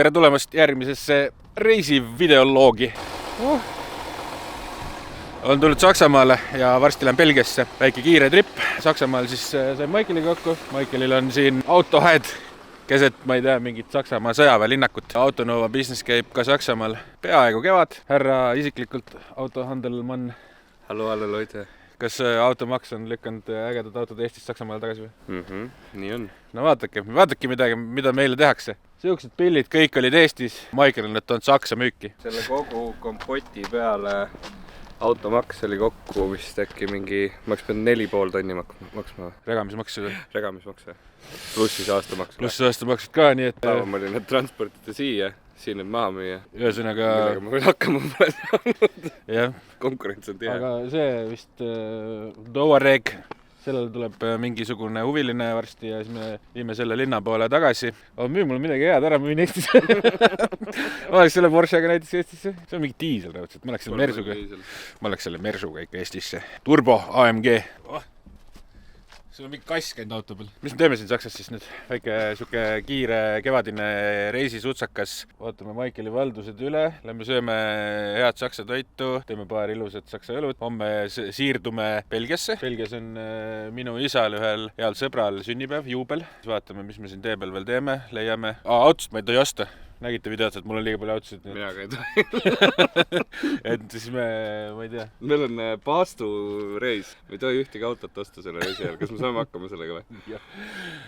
Tere tulemast järgmisesse reisivideoloogi. Olen tulnud Saksamaale ja varsti lähen Belgiasse. Väike kiire trip. Saksamaal siis sain Maikeliga kokku. Maikelil on siin autoaed keset, ma ei tea, mingit Saksamaa sõjaväelinnakut. Autonova business käib ka Saksamaal. Peaaegu kevad. Härra isiklikult autohandelmann. Hallo, Leute. Kas automaks on lükanud ägedad autod Eestist Saksamaale tagasi või? Nii on. No vaadake midagi, mida meile tehakse. Siuksed pillid kõik olid Eestis. Maikel on toonud Saksa müüki. Selle kogu kompoti peale automaks oli kokku vist äkki mingi, maks pean 4,5 tonni maksma. Regamismaksu. Regamismaksu. Pluss siis aastamaksud. Pluss aastamaksud ka, nii et... Ma olin need transportida siia, siin need maha müüa. Ühesõnaga... Millega ma võin hakkama pole saanud. Jah. Konkurents on tihe. Aga see vist Touareg, sellele tuleb mingisugune huviline varsti ja siis me viime selle linna poole tagasi. Müü mulle midagi head ära, müün Eestisse. Ma oleks selle Porschega näiteks Eestisse. See on mingi diisel raudselt. Ma oleks selle Mersuga ikka Eestisse. Turbo AMG. See on mingi kass käinud auto peal. Mis me teeme siin Saksas siis nüüd? Väike suke kiire kevadine reisisutsakas. Vaatame Maikeli valdused üle. Lähme sööme head saksa toitu. Teeme paar ilusat saksa õlut. Homme siirdume Belgiasse. Belgias on minu isal ühel heal sõbral sünnipäev, juubel. Siis vaatame, mis me siin tee peal veel teeme. Leiame. Autost ma ei tohi osta. Nägite videot, et mul on liiga palju autosid. Mina ka ei tohi. Et siis ma ei tea. Meil on paastu reis. Me ei tohi ühtegi autot osta selle reisi ajal. Kas me saame hakkama sellega või?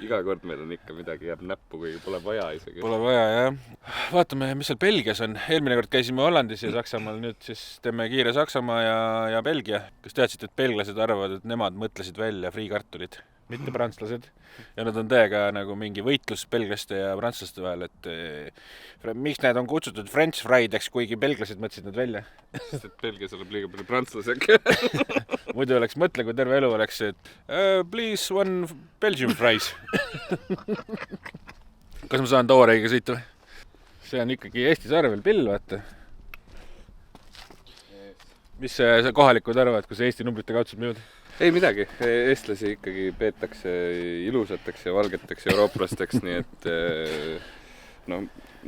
Iga kord meil on ikka midagi jääb näppu, kuigi pole vaja isegi. Pole vaja, jah. Vaatame, mis seal Belgias on. Eelmine kord käisime Hollandis ja Saksamaal. Nüüd siis teeme kiire Saksamaa ja Belgia. Kas teadsid, et belglased arvavad, et nemad mõtlesid välja friikartulid? Mitte prantslased. Ja nad on täiega nagu mingi võitlus belglaste ja prantslaste vahel, et miks need on kutsutud French friedeks, kuigi belglased mõtlesid nad välja. Sest et Belgias oleb liiga palju prantslasega. Muidu oleks mõtle, kui terve elu oleks, et please one Belgium fries. Kas ma saan Touaregiga sõita või? See on ikkagi Eesti sarvel pill, vaata. Mis see kohalikud arvavad, kui see Eesti numbrite kaudselt müüvad? Ei midagi, eestlasi ikkagi peetakse ilusateks ja valgeteks eurooplasteks, nii et no,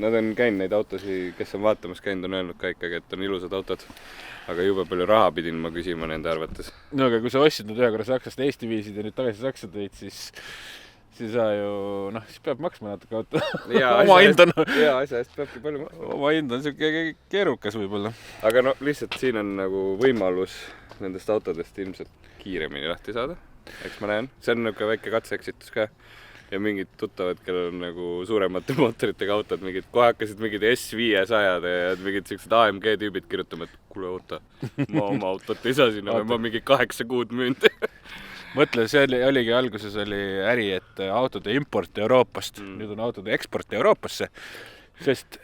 nad on käinud neid autosi, kes on vaatamas käinud, on öelnud ka ikkagi, et on ilusad autod. Aga jube palju raha pidin ma küsima nende arvates. No aga kui sa ostsid nüüd ühe korra Saksast Eesti viisid ja nüüd tagasi Saksa tõid, siis sa ju, siis peab maksma natuke auto. Oma hind on... Jaa, asja eest peabki palju maksma. Oma hind on siuke keerukas võib-olla. Aga no lihtsalt siin on nagu võimalus nendest autodest ilmselt kiiremini lahti saada. Eks ma näen. See on nagu väike katseeksitus ka. Ja mingid tuttavad, kellel on nagu suuremate mootoritega autod, kohe hakkasid mingid S500 ja mingid sellised AMG tüübid kirjutama, et kuule oota, ma oma autot ei saa sinna, ma mingi 8 kuud müünd. Mõtle, see oligi alguses oli äri, et autode import Euroopast, nüüd on autode eksport Euroopasse, sest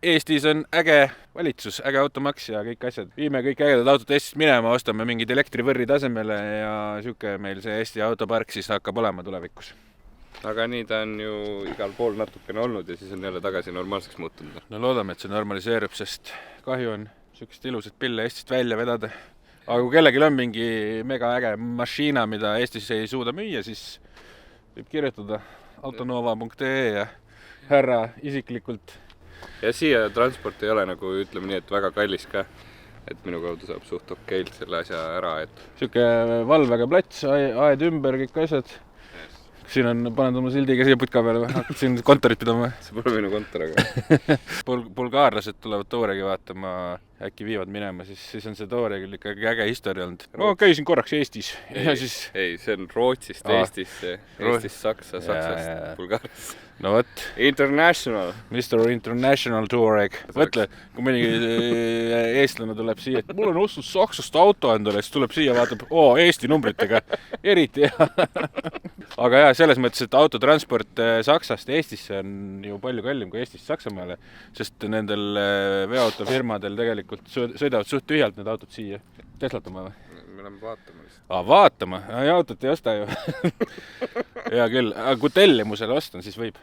Eestis on äge valitsus, äge automaks ja kõik asjad. Viime kõik ägedad autod Eestist minema, ostame mingid elektrivõrri tasemele ja siuke meil see Eesti autopark siis hakkab olema tulevikus. Aga nii ta on ju igal pool natukene olnud ja siis on jälle tagasi normaalseks muutunud. No loodame, et see normaliseerub, sest kahju on siukest ilusat pille Eestist välja vedada. Aga kui kellelgi on mingi mega äge mašiina, mida Eestis ei suuda müüa, siis võib kirjutada autonova.ee ja härra isiklikult. Ja siia transport ei ole nagu, ütleme nii, et väga kallis ka, et minu kaudu saab suht okeilt selle asja ära, et... Siuke valvega plats, aed ümber, kõik asjad. Siin on, paned oma sildiga siia putka peale või? Hakkad siin kontorit pidama või? See pole minu kontor, aga... Bulgaarlased tulevad Touaregi vaatama, äkki viivad minema, siis on see Touaregil ikkagi äge historia olnud. Ma käisin korraks Eestis ja siis... Ei, see on Rootsist Eestisse, Eestist Saksa, Saksast Bulgaarisse. No võt. International. Mr. International Touareg. Mõtle, kui mõni eestlane tuleb siia, et mul on ostus Saksast auto endale, siis tuleb siia, vaatab, Eesti numbritega. Eriti hea. Aga jah, selles mõttes, et autotransport Saksast Eestisse on ju palju kallim kui Eestist Saksamaale, sest nendel veoautofirmadel tegelikult sõidavad suht tühjalt need autod siia. Teslatama või? Me oleme vaatama lihtsalt. Vaatama? Autot ei osta ju. Hea küll. Aga kui tellimusele ostan, siis võib.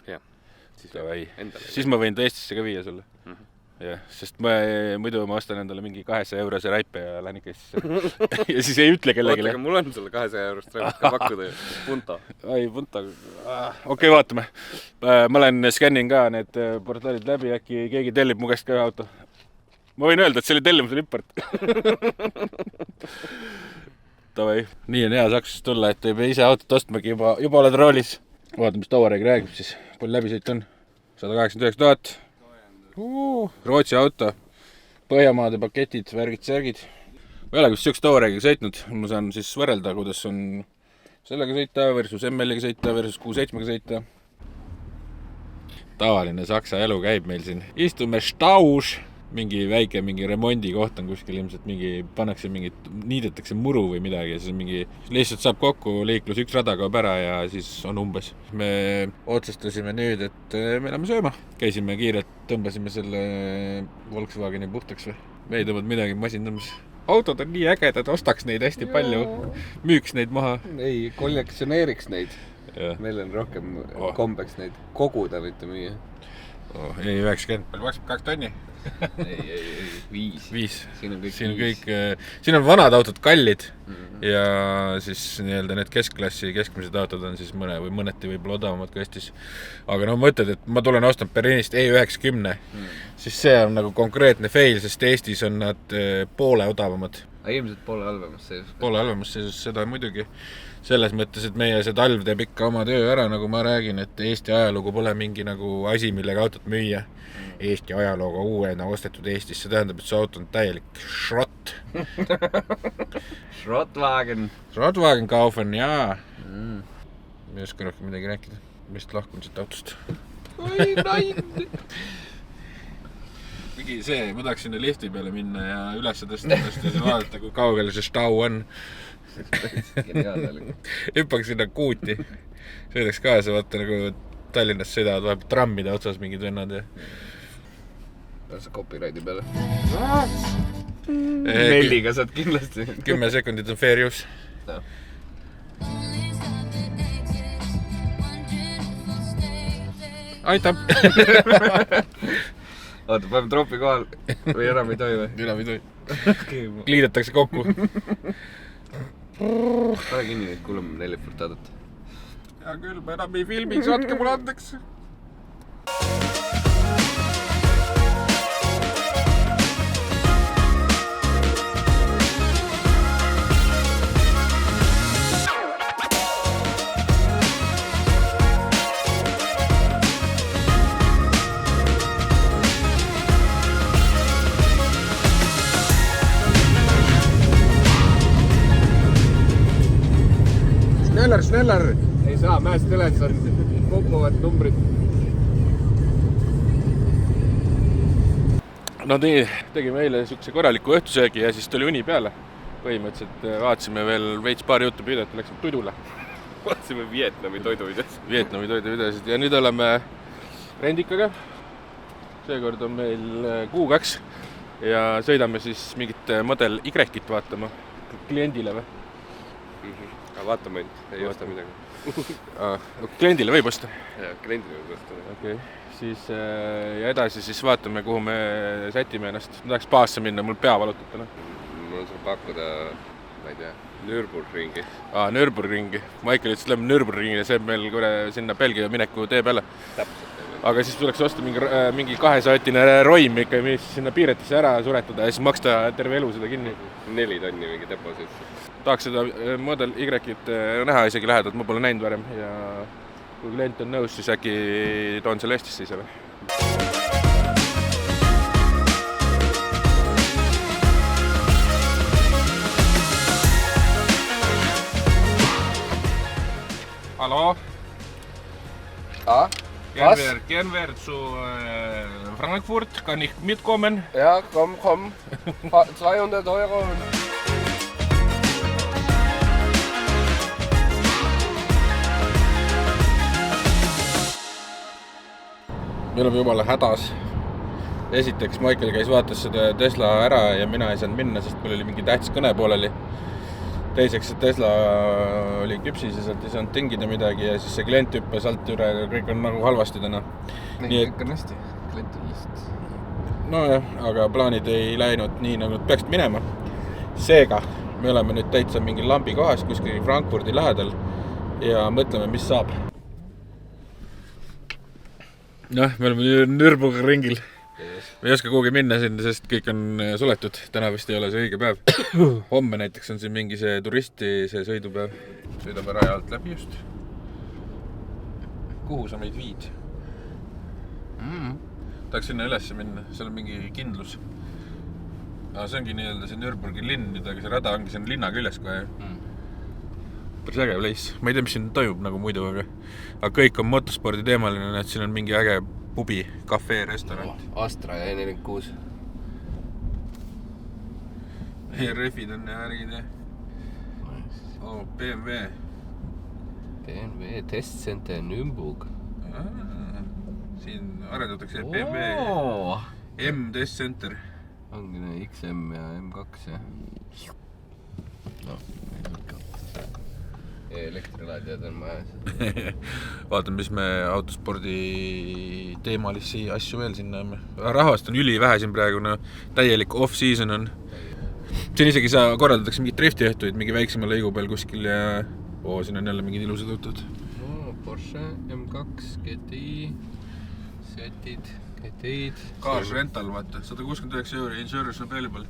Jah. Siis ma võin ta Eestisse ka viia sulle. jah, sest muidu ma ostan endale mingi 200 eurose raipe ja lähen ikka Eestisse. Ja siis ei ütle kellelegi. Oota, aga mul on sulle 200 eurost raipet ka pakkuda. Punta. Ai, punta. Okei, vaatame. Ma skännin ka need portaalid läbi, äkki keegi tellib mu käest ka auto. Ma võin öelda, et see oli tellimusel import. Tavai. Nii on hea Saksast tulla, et ei pea ise autot ostmagi, juba oled roolis. Vaatame, mis Tovareg räägib siis. Palju läbisõit on? 189 000. Rootsi auto. Põhjamaade paketid, värgid. Ma ei ole kus siukest Tovaregiga sõitnud. Ma saan siis võrrelda, kuidas on sellega sõita versus ML-iga sõita versus Q7-ga sõita. Tavaline Saksa elu käib meil siin. Istume Staus. Mingi remondi koht on kuskil ilmselt niidetakse muru või midagi ja siis mingi lihtsalt saab kokku liiklus, üks rada kaob ära ja siis on umbes. Me otsustasime nüüd, et me läheme sööma. Käisime kiirelt, tõmbasime selle Volkswageni puhtaks või. Me ei tõmbanud midagi, masin tõmbas. Autod on nii ägedad, ostaks neid hästi palju, müüks neid maha. Ei, kollektsioneeriks neid. Ja. Meil on rohkem kombeks neid koguda, mitte müüa. Ei, 90, palju maksab 2 tonni? ei, 5. Siin on vanad autod kallid ja siis nii-öelda need keskklassi, keskmised autod on siis mõneti võib-olla odavamad kui Eestis. Aga mõtled, et ma tulen ostan Berliinist E90, siis see on nagu konkreetne fail, sest Eestis on nad poole odavamad. Ilmselt poole halvemas seisus. Poole halvemas seisus, seda muidugi. Selles mõttes, et meie see talv teeb ikka oma töö ära, nagu ma räägin, et Eesti ajalugu pole mingi nagu asi, millega autot müüa. Eesti ajalooga uuena ostetud Eestis, see tähendab, et see auto on täielik šrott. Schrottwagen kaufen, jaa. Ma ei oska rohkem midagi rääkida. Mist lahkun siit autost. Oi, nain! Mingi see, ma tahaks sinna lifti peale minna ja üles tõsta ja vaadata, kui kaugel see Stau on. Hüppaks sinna kuuti. Sõidaks kaasa, vaata nagu Tallinnas sõidavad vahepeal trammide otsas mingid vennad ja... Sa copyrighti peale. Nelliga saad kindlasti. 10 sekundit on fair use. No. Aitab! Oota, paneme tropi kohal või enam ei tohi või? Enam ei tohi. Liidetakse kokku. Pane kinni neid kuulame 4 furtadat. Ja küll, ma enam ei filmi, saatke mulle andeks. Sneller! Ei saa, mäest üles on kopuvad numbrid. No tegime eile siukse korraliku õhtusöögi ja siis tuli uni peale. Põhimõtteliselt vaatasime veel veits paari juttu videot ja läksime tudule. Vaatasime Vietnami toiduvideosid. Ja nüüd oleme Rendikaga. Seekord on meil Q2 ja sõidame siis mingit Model Y-it vaatama kliendile või? Vaatame ainult, ei osta midagi. Kliendile võib osta? Jaa, kliendile võib osta. Okei, siis ja edasi siis vaatame, kuhu me sätime ennast. Ma tahaks baasse minna, mul pea valutab täna. Mul on sul pakkuda, ma ei tea, Nürburgringi. Nürburgringi. Michael ütles, et lähme Nürburgringi ja see on meil sinna Belgia mineku tee peale. Täpselt. Aga siis tuleks osta mingi 200-tine roim ikka, mis sinna piiretisse ära suretada ja siis maksta terve elu seda kinni. 4 tonni mingi deposit. Tahaks seda Model Y-it näha isegi lähedalt, ma pole näinud varem ja kui klient on nõus, siis äkki toon selle Eestisse ise või? Hallo? Gern wir zu Frankfurt, kann ich mitkommen? Ja, komm. 200 €. Me oleme jumala hädas. Esiteks Michael käis vaatas seda Tesla ära ja mina ei saanud minna, sest meil oli mingi tähtis kõne pooleli. Teiseks, et Tesla oli küpsis ja sealt ei saanud tingida midagi ja siis see klient hüppas alt üle ja kõik on nagu halvasti täna. Kõik on hästi. Klient on lihtsalt. nojah, aga plaanid ei läinud nii, nagu nad peaksid minema. Seega, me oleme nüüd täitsa mingi lambi kohas kuskil Frankfurdi lähedal ja mõtleme, mis saab. Noh, me oleme Nürburgringil. Me ei oska kuhugi minna sinna, sest kõik on suletud. Täna vist ei ole see õige päev. Homme näiteks on siin mingi see turisti see sõidupäev. Sõidame raja alt läbi just. Kuhu sa meid viid? Tahaks sinna ülesse minna, seal on mingi kindlus. See ongi nii-öelda see Nürburgi linn, aga see rada ongi siin linna küljes kohe. Päris äge place. Ma ei tea, mis siin toimub nagu muidu, aga kõik on motospordi teemaline, et siin on mingi äge pubi, kafee, restaurant. Astra ja E46. ERF-id on ja ärgid ja BMW. BMW Testcenter Nürburg. Siin arendatakse BMW M-Testcenter. Ongi XM ja M2 ja elektrilaadijad on majas. Vaatame, mis me autospordi teemalisi asju veel siin näeme. Rahvast on üli vähe siin praegu, täielik off-season on. Siin isegi korraldatakse mingid driftiõhtuid mingi väiksema lõigu peal kuskil ja siin on jälle mingid ilusad õhtud. Porsche M2, GTI, Setid, GTI-d. Cars rental, vaata, 169 €, insurance available.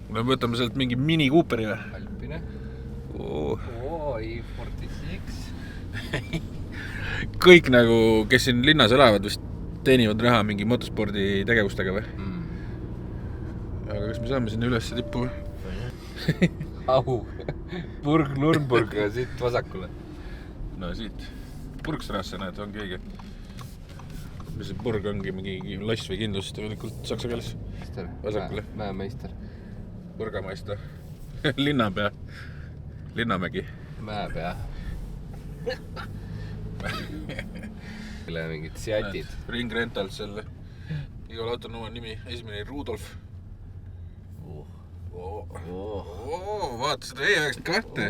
Me võtame sealt mingi Mini Cooperi või? Alpine. i46. Kõik nagu, kes siin linnas elavad, vist teenivad raha mingi motospordi tegevustega või? Aga kas me saame sinna ülesse tippu või? Au! Burg Nürnberg siit vasakule. No siit. Burgstrasse näed, ongi õige. Mis see burg ongi mingi loss või kindlus tegelikult saksa keeles? Vasakule. Mäemeister. Burgameister. Linnapea. Linnamägi. Mäepea. Mingid Seatid. Ring rental selle. Igal autol on oma nimi. Esimene Rudolf. Vaata seda E92.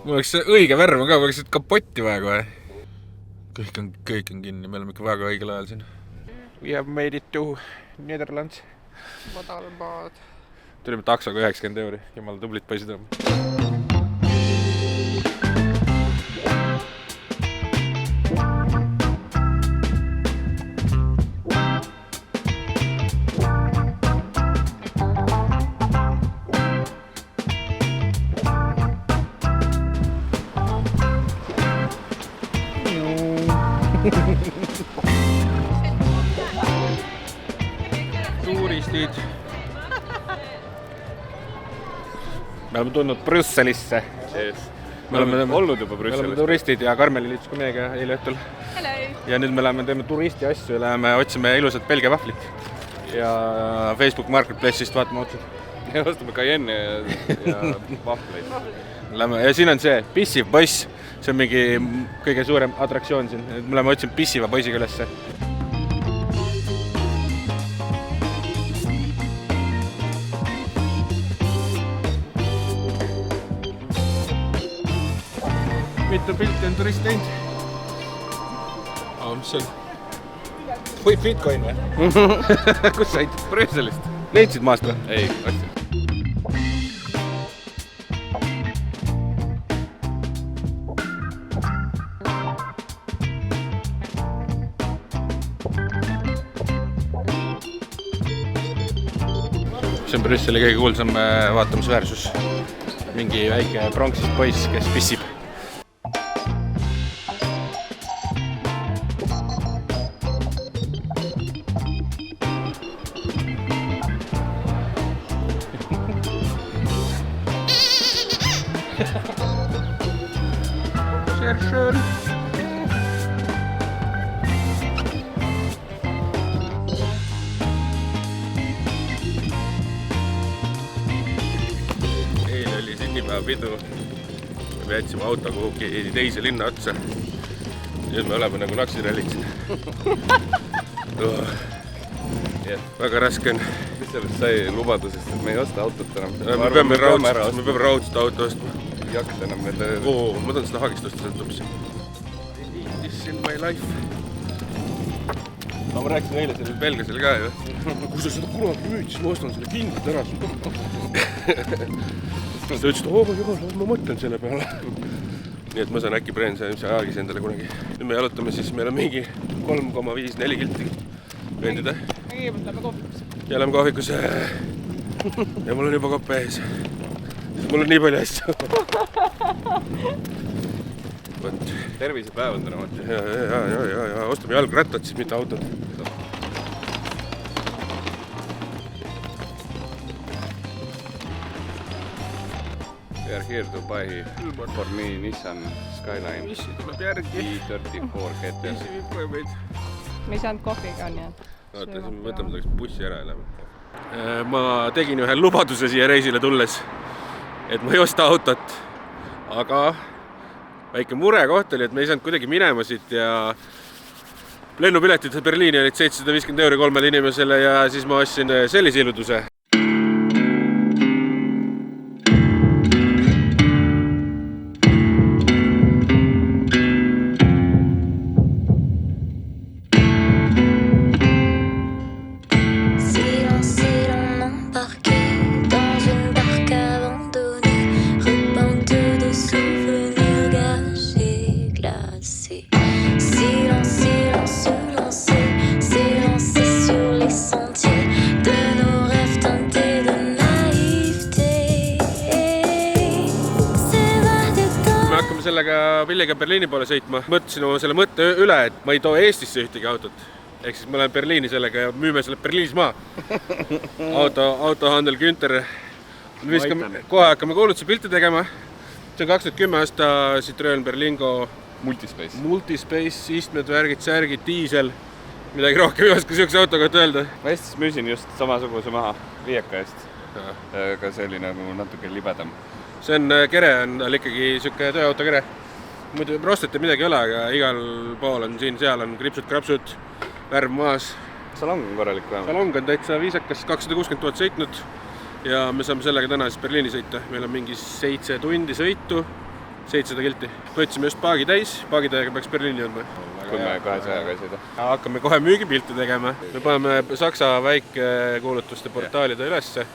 Mul oleks õige värv ka, ma oleks kapotti vaja kohe. Kõik on kinni, me oleme ikka väga õigel ajal siin. We have made it to Netherlands. Madalmaad. Tulime taksoga 90 €. Jumala tublit poisid on. Turistid. Me oleme tulnud Brüsselisse. Me oleme olnud juba Brüsselis. Me oleme turistid ja Karmeli liitus ka meiega eile õhtul. Hello. Ja nüüd me teeme turisti asju ja läheme otsime ilusat Belgia vahvlit. Ja Facebook Marketplace'ist vaatame otsa. Ja ostame Cayenne ja vahvleid. Ja siin on see pissiv poiss. See on mingi kõige suurem atraktsioon siin. Me oleme otsinud pissiva poisiga ülesse. Mitu pilti on turist teinud? Mis see on? Bitcoin või? Kus said? Brüsselist. Leidsid maast või? Ei, ostsin. See on Brüsseli kõige kuulsam vaatamisväärsus. Mingi väike pronksist poiss, kes pissib. Sehr schön. Eile oli sünnipäevapidu. Me jätsime auto kuhugi teise linna otsa. Nüüd me oleme nagu naksirallid. Väga raske on. Mis sellest sai lubadusest, et me ei osta autot enam? Me peame raudselt auto ostma. Ei jaksa enam nende... Ma tahan seda haagist osta sealt hoopis. This in my life. ma rääkisin eile sellele belgasele ka ju. Kui sa seda kunagi müüd, siis ma ostan selle kindlalt ära. Ta ütles, et jumal, ma mõtlen selle peale. Nii et ma saan äkki preen see aegis endale kunagi. Nüüd me jalutame siis, meil on mingi 3,5-4 kilti vendida. Kõigepealt lähme kohvikusse. Ja lähme kohvikusse. Ja mul on juba kopp ees. Mul on nii palju asju. Tervisepäev on täna mõte. Ja, ostame jalgrattad siis, mitte autod. We are here to buy for me Nissan Skyline Missi tuleb järgi. E34 GT. Missi viib kohe meid. Me ei saanud kohviga, nii et... Oota, siis me võtame tagasi bussi ära ja lähme. Ma tegin ühe lubaduse siia reisile tulles, et ma ei osta autot, aga väike murekoht oli, et me ei saanud kuidagi minema siit ja lennupiletid Berliini olid 750 € 3 inimesele ja siis ma ostsin sellise iluduse. Sellega Pilliga Berliini poole sõitma. Mõtlesin oma selle mõtte üle, et ma ei too Eestisse ühtegi autot. Ehk siis ma lähen Berliini sellega ja müüme selle Berliinis maa. Autohandel Günther. Kohe hakkame kuulutuse pilti tegema. See on 2010 aasta Citroen Berlingo Multispace, istmed, värgid, särgid, diisel. Midagi rohkem ei oska siukse auto kohta öelda. Ma Eestis müüsin just samasuguse maha viieka eest. Aga see oli nagu natuke libedam. See on kere, on tal ikkagi siuke tööauto kere. Muidu rostete midagi ei ole, aga igal pool on siin, seal on kripsud-krapsud, värv maas. Salong on korralik vähemalt. Salong on täitsa viisakas, 260 000 sõitnud ja me saame sellega täna siis Berliini sõita. Meil on mingi 7 tundi sõitu, 700 kilti. Võtsime just paagi täis, paagitäiega peaks Berliini jõudma. Kui me 200 ei sõida. Hakkame kohe müügipilte tegema. Me paneme Saksa väikekuulutuste portaalide ülesse.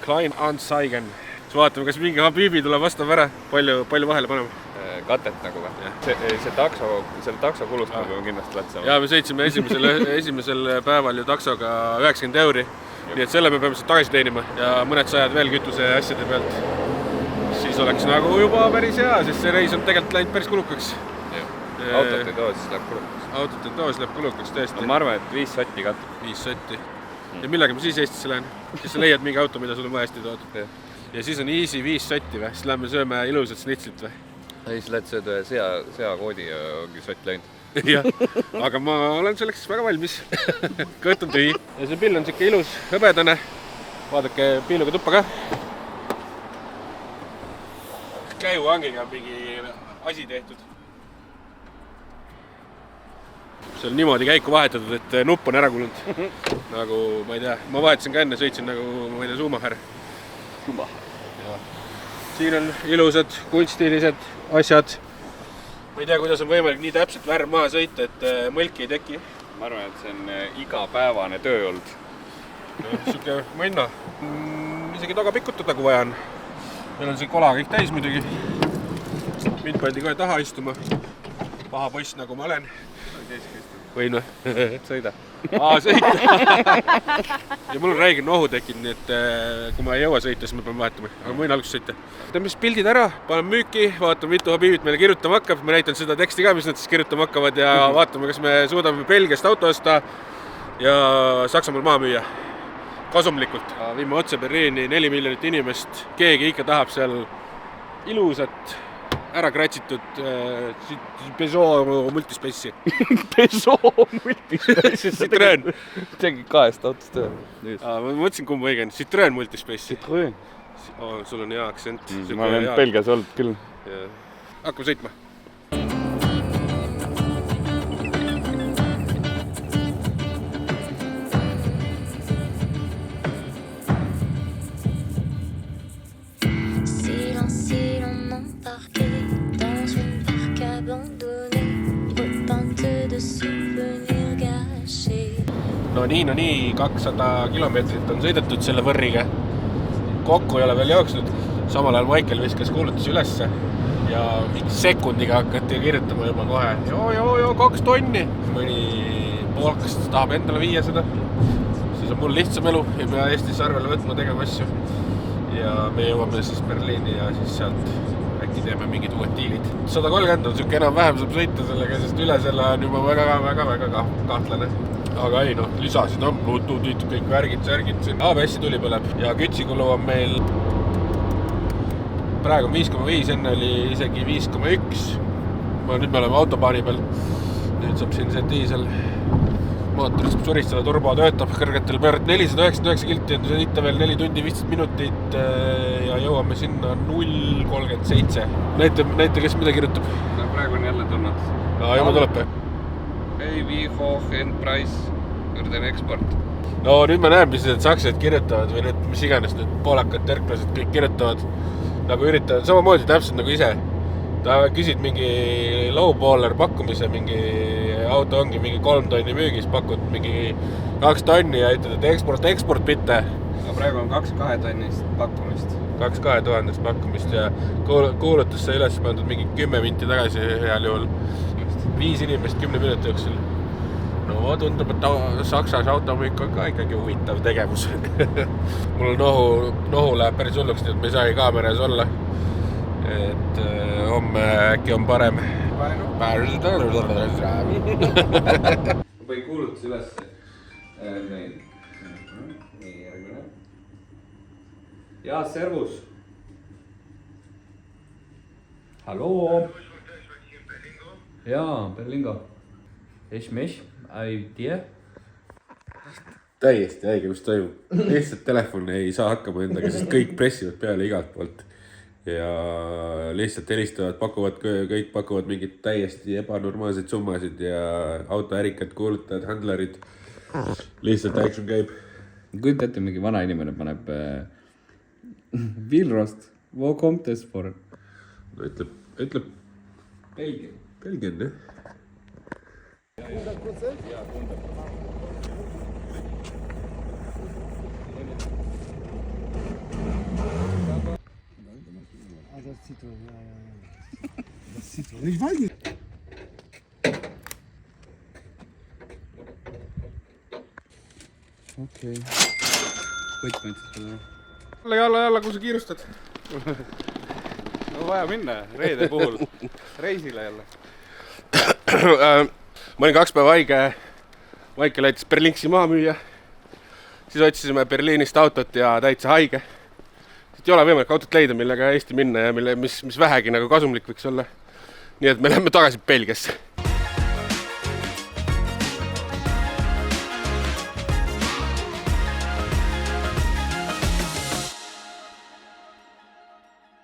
Klein Anzeigen. Siis vaatame, kas mingi Habibi tuleb vastab ära. Palju vahele paneme. Katet nagu või? Selle takso kulust me peame kindlasti lätsama. Ja me sõitsime esimesel päeval ju taksoga 90 €. Nii et selle me peame siit tagasi teenima ja mõned sajad veel kütuse asjade pealt. Siis oleks nagu juba päris hea, sest see reis on tegelikult läinud päris kulukaks. Autot ei too, siis läheb kulukaks. Autot ei too, siis läheb kulukaks tõesti. Ma arvan, et 5 sotti katab. 5 sotti. Ja millega ma siis Eestisse lähen? Siis sa leiad mingi auto, mida sul on vaja hästi tood. Ja siis on easy 5 sotti või? Siis lähme sööme ilusat snitslit või? Siis lähed sööd ühe seakoodi ja ongi sott läinud. Jah, aga ma olen selleks väga valmis. Kõht on tühi. Ja see pill on siuke ilus, hõbedane. Vaadake piiluga tuppa ka. Käiuhangiga on mingi asi tehtud. See on niimoodi käiku vahetatud, et nupp on ära kulunud. Nagu, ma ei tea, ma vahetasin ka enne, sõitsin nagu, ma ei tea, Schumacher. Siin on ilusad, kunstilised asjad. Ma ei tea, kuidas on võimalik nii täpselt värv maha sõita, et mõlki ei teki. Ma arvan, et see on igapäevane töö olnud. Siuke mõnna. Isegi taga pikutada, kui vaja on. Meil on see kola kõik täis muidugi. Mind pandi kohe taha istuma. Paha poiss, nagu ma olen. Võin või? Sõida. Sõita. Ja mul on räige nohu tekkinud, nii et kui ma ei jõua sõita, siis ma pean vahetama. Aga ma võin alguses sõita. Teeme siis pildid ära, paneme müüki, vaatame, mitu Habibit meile kirjutama hakkab. Ma näitan seda teksti ka, mis nad siis kirjutama hakkavad ja vaatame, kas me suudame Belgiast auto osta ja Saksamaal maha müüa. Kasumlikult. Viime otse Berliini, 4 miljonit inimest. Keegi ikka tahab seal ilusat, ära kratsitud Peugeot Multispace'i. Peugeot Multispace'i? Citroen. Tegi 2 autost töö. Ma mõtlesin, kumb õigen. Citroen Multispace'i. Citroen. Sul on hea aktsent. Ma olen Belgias olnud küll. Hakkame sõitma. Abandonné, repeinte de souvenirs gâchés. no nii 200 kilomeetrit on sõidetud selle võrriga. Kokku ei ole veel jooksnud. Samal ajal Michael viskas kuulutusi ülesse ja mingi sekundiga hakati kirjutama juba kohe. Joo, 2 tonni. Mõni poolkas tahab endale viia seda. Siis on mul lihtsam elu, ei pea Eestis arvele võtma tegema asju. Ja me jõuame siis Berliini ja siis sealt äkki teeme mingid uued diilid. 130 on siuke enam-vähem saab sõita sellega, sest üle selle on juba väga kahtlane. Aga ei lisasid on Bluetoothid, kõik värgid, särgid siin. ABS-i tuli põleb ja kütsikulu on meil praegu 5,5, enne oli isegi 5,1. Nüüd me oleme autobaani peal. Nüüd saab siin see diisel mootoris suristada, turbo töötab kõrgetel pööret 499 kilti, on sõita veel 4 tundi 15 minutit ja jõuame sinna 0,37. Näite, kes mida kirjutab? No praegu on jälle tulnud. Juba tuleb. Ei, wie hoch end price für den export. No nüüd me näeme, mis need saksed kirjutavad või need, mis iganes need poolakad terklased kõik kirjutavad. Nagu üritavad samamoodi täpselt nagu ise. Ta küsid mingi lowballer pakkumise, mingi auto ongi mingi 3 tonni müügis, pakud mingi 2 tonni ja ütled, et eksport bitte. No praegu on 2 tonnist pakkumist. 2000 pakkumist ja kuulutus sai üles pandud mingi 10 minti tagasi heal juhul. 5 inimest 10 minuti jooksul. No tundub, et Saksas automüük on ka ikkagi huvitav tegevus. Mul nohu läheb päris hulluks, nii et me ei saagi kaameras olla. Et homme äkki on parem. Ma põin kuulutus üles. Nii järgmine. Ja, servus. Hallo. Ja, Berlingo. Ich mich, dir. Täiesti äige, mis toimub. Lihtsalt telefon ei saa hakkama endaga, sest kõik pressivad peale igalt poolt. Ja lihtsalt helistavad, kõik pakuvad mingid täiesti ebanormaalseid summasid ja autoärikad, kuulutajad, handlerid. Lihtsalt action käib. Kujuta ette, mingi vana inimene paneb Vilrost. Wo kommt es vor? No ütleb Belgien, jah? Das Zitron, ja. Das Zitron, ich weiß nicht. Okei. Võtmed siis Jälle, kui sa kiirustad. No vaja minna reede puhul. Reisile jälle. Ma olin 2 päeva haige. Michael aitas Berlinksi maha müüa. Siis otsisime Berliinist autot ja täitsa haige. Ei ole võimalik autot leida, millega Eesti minna ja mis vähegi nagu kasumlik võiks olla. Nii et me läheme tagasi Belgiasse.